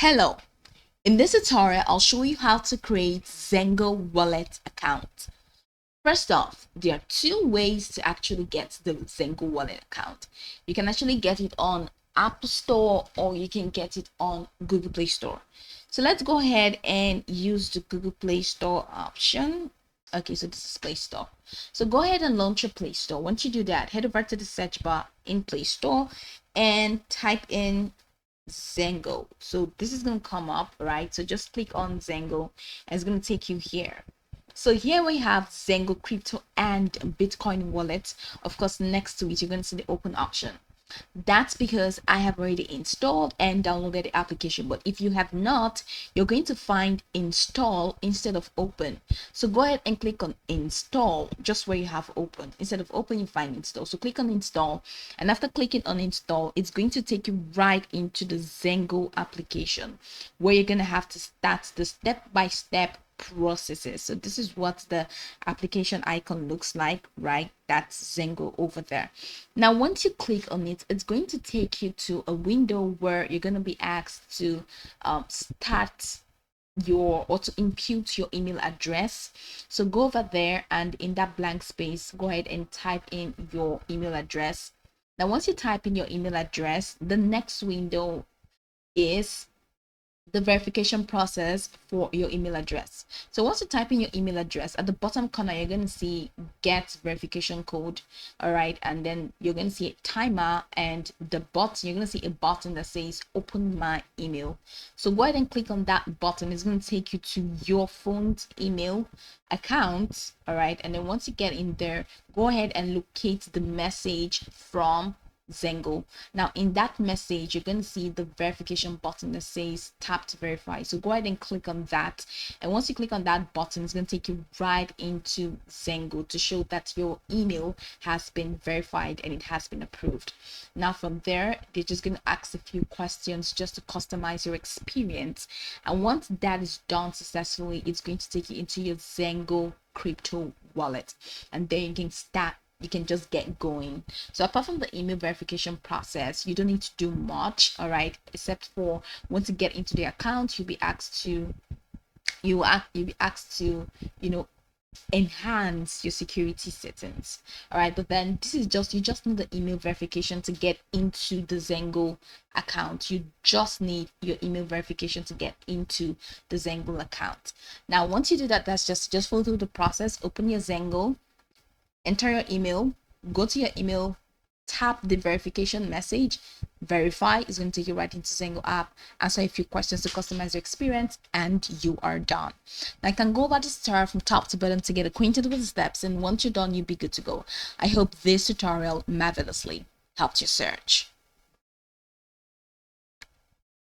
Hello, in this tutorial, I'll show you how to create Zengo wallet account. First off, there are two ways to actually get the Zengo wallet account. You can actually get it on App Store or you can get it on Google Play Store. So let's go ahead and use the Google Play Store option. Okay, so this is Play Store. So go ahead and launch your Play Store. Once you do that, head over to the search bar in Play Store and type in Zengo. So this is going to come up, right? So just click on Zengo and it's going to take you here. So here we have Zengo crypto and Bitcoin wallet. Of course, next to it, you're going to see the open option. That's because I have already installed and downloaded the application. But if you have not, you're going to find install instead of open. So go ahead and click on install just where you have open. Instead of open, you find install. So click on install. And after clicking on install, it's going to take you right into the Zengo application where you're going to have to start the step-by-step processes. So this is what the application icon looks like, right? That's Zengo over there. Now once you click on it, it's going to take you to a window where you're going to be asked to start your or to input your email address. So go over there and in that blank space, go ahead and type in your email address. Now once you type in your email address, the next window is the verification process for your email address. So once you type in your email address, at the bottom corner you're going to see get verification code. All right, and then you're going to see a timer and the button, you're going to see a button that says open my email. So go ahead and click on that button. It's going to take you to your phone's email account. All right, and then once you get in there, go ahead and locate the message from Zengo. Now in that message, you're going to see the verification button that says tap to verify. So go ahead and click on that. And once you click on that button, it's going to take you right into Zengo to show that your email has been verified and it has been approved. Now from there, they're just going to ask a few questions just to customize your experience. And once that is done successfully, it's going to take you into your Zengo crypto wallet. And then you can start, you can just get going. So apart from the email verification process, you don't need to do much, all right, except for once you get into the account, you'll be asked to enhance your security settings. All right, but then this is just, you just need the email verification to get into the Zengo account. You just need your email verification to get into the Zengo account. Now once you do that, that's just follow through the process. Open your Zengo, enter your email, go to your email, tap the verification message, verify. Is going to take you right into Zengo app, answer a few questions to customize your experience, and you are done. Now you can go over this tutorial from top to bottom to get acquainted with the steps, and once you're done, you'll be good to go. I hope this tutorial marvelously helped your search.